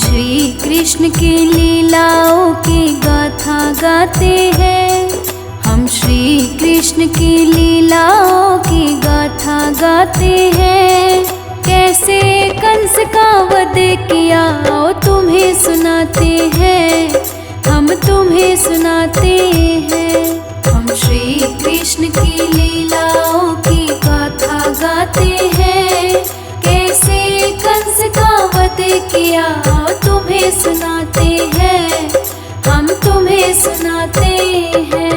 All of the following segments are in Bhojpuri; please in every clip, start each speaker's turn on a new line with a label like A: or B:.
A: श्री कृष्ण की लीलाओं की गाथा गाते हैं। हम श्री कृष्ण की लीलाओं की गाथा गाते हैं। कैसे कंस का वध किया ओ तुम्हें सुनाते हैं, हम तुम्हें सुनाते हैं। हम श्री कृष्ण की लीलाओं की गाथा गाते हैं। कैसे कंस का वध किया ओ तुम्हें सुनाते हैं, हम तुम्हें सुनाते हैं।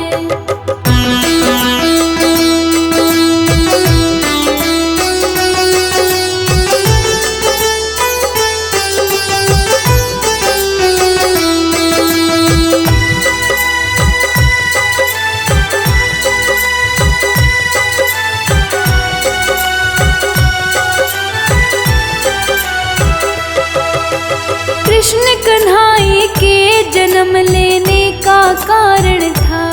A: कृष्ण कन्हैया के जन्म लेने का कारण था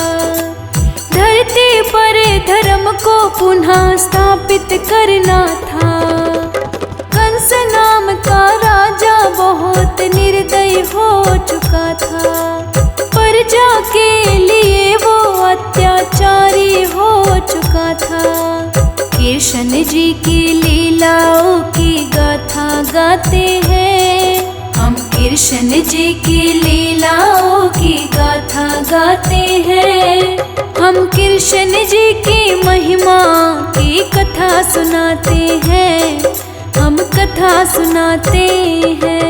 A: धरती पर धर्म को पुनः स्थापित करना था। कंस नाम का राजा बहुत निर्दयी हो चुका था। प्रजा के लिए वो अत्याचारी हो चुका था। कृष्ण जी की लीलाओं की गाथा गाते हैं। हम कृष्ण जी की लीलाओं की गाथा गाते हैं। हम कृष्ण जी की महिमा की कथा सुनाते हैं, हम कथा सुनाते हैं।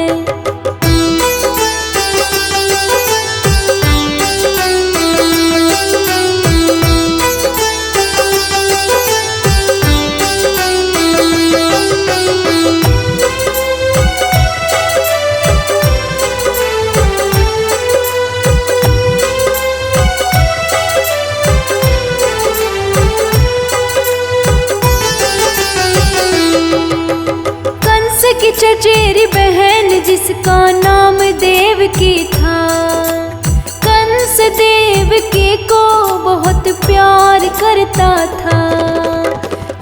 A: चचेरी बहन जिसका नाम देवकी था। कंस देवकी को बहुत प्यार करता था।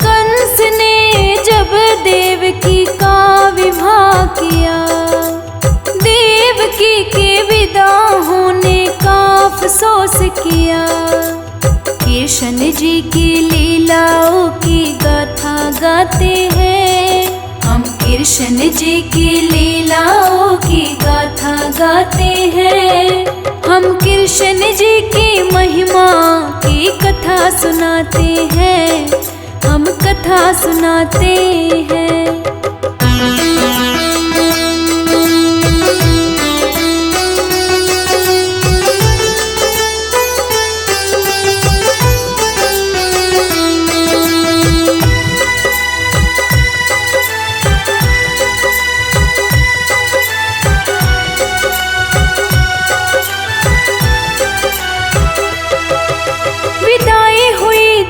A: कंस ने जब देवकी का विवाह किया, देवकी के विदा होने का अफसोस किया। कृष्ण जी की लीलाओं की गाथा गाते हैं। हम कृष्ण जी की लीलाओं की गाथा गाते हैं। हम कृष्ण जी की महिमा की कथा सुनाते हैं, हम कथा सुनाते हैं।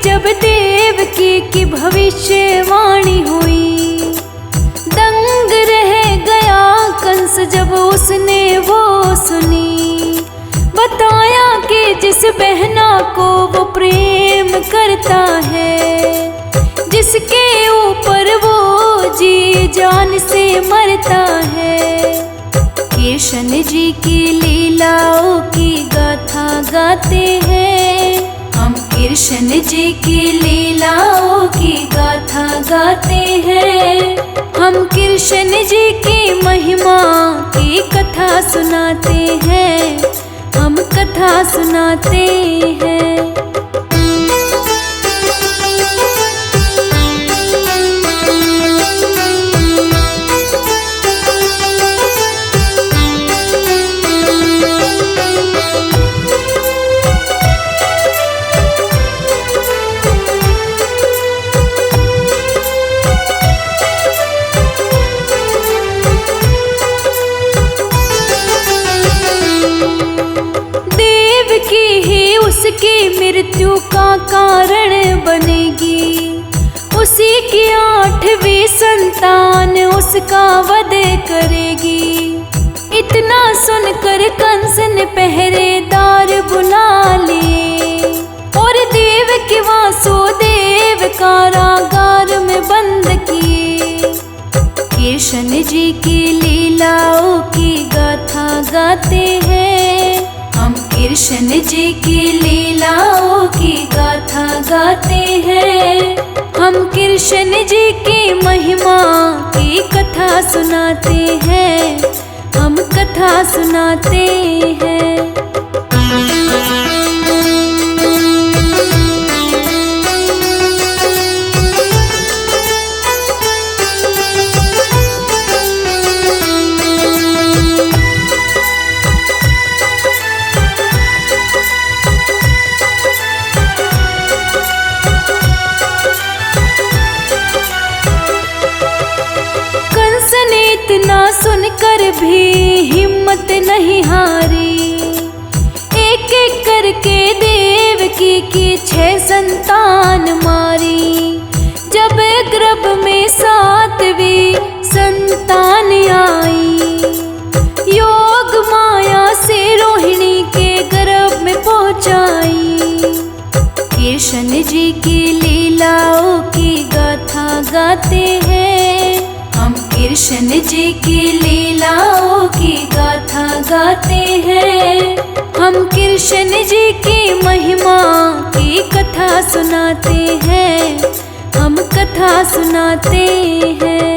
A: जब देवकी की भविष्यवाणी हुई, दंग रह गया कंस जब उसने वो सुनी। बताया कि जिस बहना को वो प्रेम करता है, जिसके ऊपर वो जी जान से मरता है। कृष्ण जी की लीलाओं की गाथा गाते हैं। हम कृष्ण जी की लीलाओं की गाथा गाते हैं। हम कृष्ण जी की महिमा की कथा सुनाते हैं, हम कथा सुनाते हैं। उसकी मृत्यु का कारण बनेगी। उसी की 8वीं संतान उसका वध करेगी। इतना सुनकर कंस ने पहरेदार बुला लिए और देवकी वासुदेव कारागार में बंद किए। कृष्ण जी की लीलाओं की गाते हैं। हम कृष्ण जी की लीलाओं की गाथा गाते हैं। हम कृष्ण जी की महिमा की कथा सुनाते हैं। हम कथा सुनाते हैं। इतना सुनकर भी हिम्मत नहीं हारी। एक एक करके देवकी की 6 संतान मारी। जब गर्भ में 7वीं संतान आई, योग माया से रोहिणी के गर्भ में पहुंचाई। कृष्ण जी की लीलाओं की गाथा गाते हैं। हम कृष्ण जी की लीलाओं की गाथा गाते हैं। हम कृष्ण जी की महिमा की कथा सुनाते हैं। हम कथा सुनाते हैं।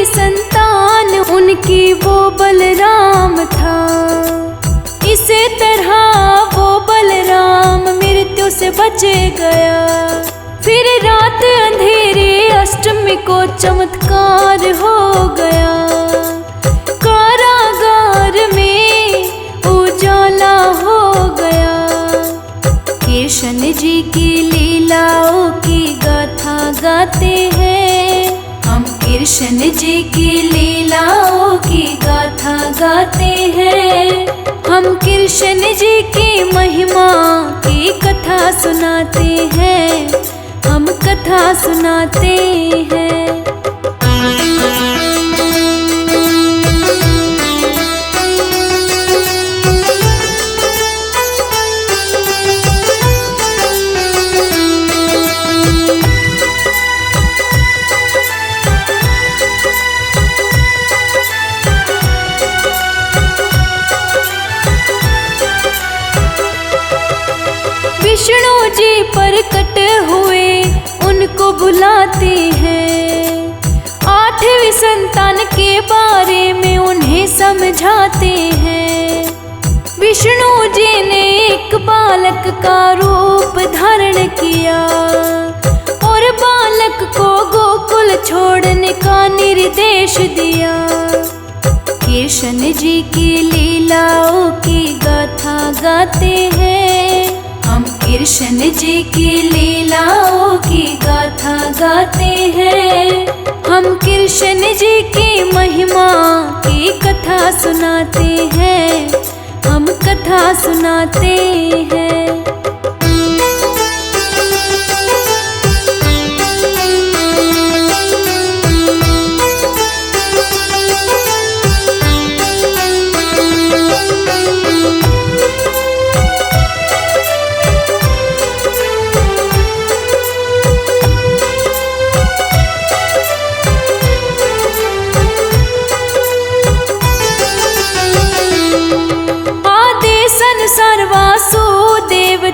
A: संतान उनकी वो बलराम था। इसी तरह वो बलराम मृत्यु से बच गया। फिर रात अंधेरे अष्टमी को चमत्कार हो गया। कारागार में उजाला हो गया। कृष्ण जी की लीलाओं की गाथा गाते हैं। हम कृष्ण जी की लीलाओं की गाथा गाते हैं। हम कृष्ण जी की महिमा की कथा सुनाते हैं। हम कथा सुनाते हैं। विष्णु जी प्रकट हुए उनको बुलाते हैं। 8वीं संतान के बारे में उन्हें समझाते हैं। विष्णु जी ने एक बालक का रूप धारण किया और बालक को गोकुल छोड़ने का निर्देश दिया। कृष्ण जी की लीलाओं की गाथा गाते हैं। हम कृष्ण जी की लीलाओं की गाथा गाते हैं। हम कृष्ण जी की महिमा की कथा सुनाते हैं। हम कथा सुनाते हैं।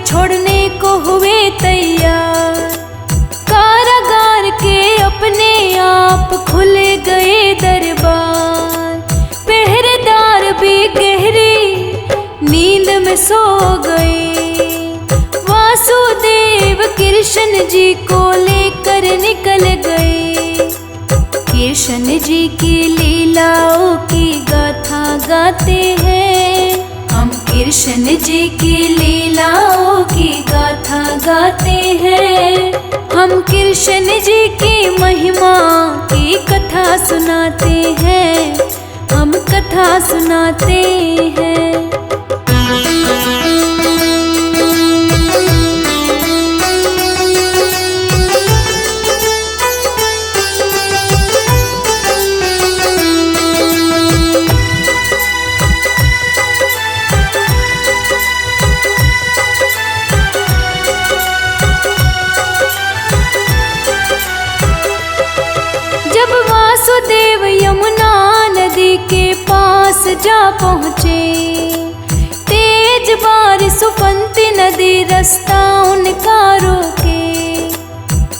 A: छोड़ने को हुए तैयार। कारागार के अपने आप खुल गए दरबार। पहरेदार भी गहरी नींद में सो गए। वासुदेव कृष्ण जी को लेकर निकल गए। कृष्ण जी की लीलाओं की गाथा गाते हैं। हम कृष्ण जी की लीलाओं की गाथा गाते हैं। हम कृष्ण जी की महिमा की कथा सुनाते हैं। हम कथा सुनाते हैं। जा पहुँचे। तेज बारिश उफनती नदी रास्ता उनका रोके।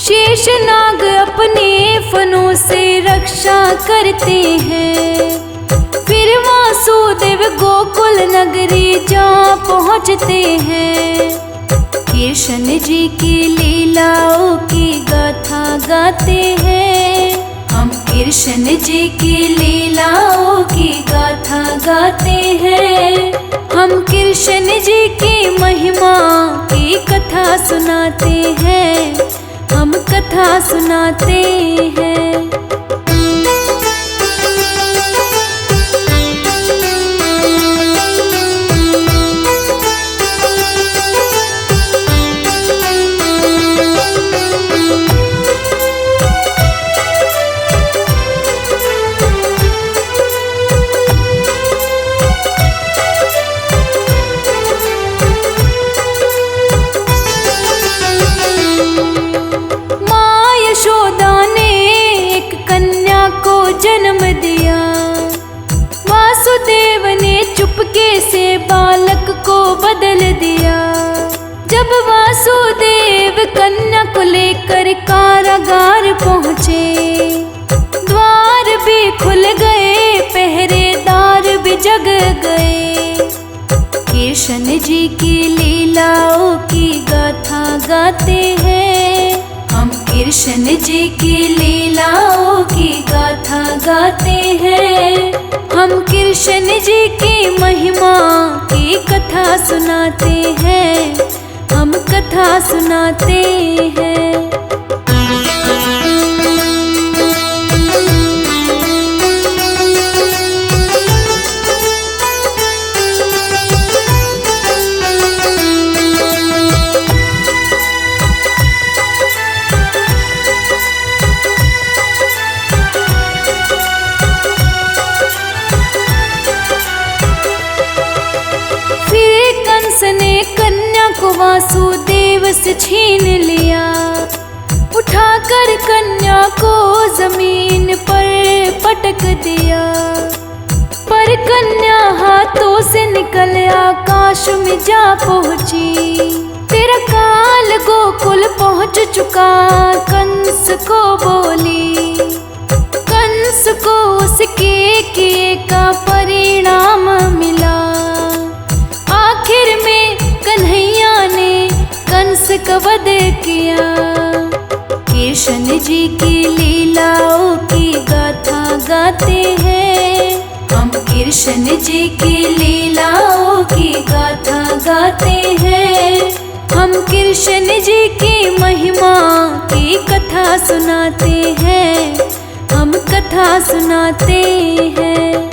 A: शेषनाग अपने फनों से रक्षा करते हैं। फिर वासुदेव गोकुल नगरी जा पहुँचते हैं। कृष्ण जी की लीलाओं की गाथा गाते हैं। हम कृष्ण जी की लीलाओं की गाथा गाते हैं। हम कृष्ण जी की महिमा की कथा सुनाते हैं। हम कथा सुनाते हैं। जन्म दिया। वासुदेव ने चुपके से बालक को बदल दिया। जब वासुदेव कन्या को लेकर कारागार पहुँचे, द्वार भी खुल गए, पहरेदार भी जग गए। कृष्ण जी की लीलाओं की गाथा गाते हैं। हम कृष्ण जी की लीलाओं की गाथा गाते हैं। हम कृष्ण जी की महिमा की कथा सुनाते हैं। हम कथा सुनाते हैं। ने कन्या को वासुदेव से छीन लिया। उठाकर कन्या को जमीन पर पटक दिया। पर कन्या हाथों से निकल आकाश में जा पहुँची। तेरा काल गोकुल पहुँच चुका, कंस को बोली। कंस को उसके किए का परिणाम मिला। आखिर में कन्हैया ने कंस का वध किया। कृष्ण जी की लीलाओं की गाथा गाते हैं। हम कृष्ण जी की लीलाओं की गाथा गाते हैं। हम कृष्ण जी की महिमा की कथा सुनाते हैं। हम कथा सुनाते हैं।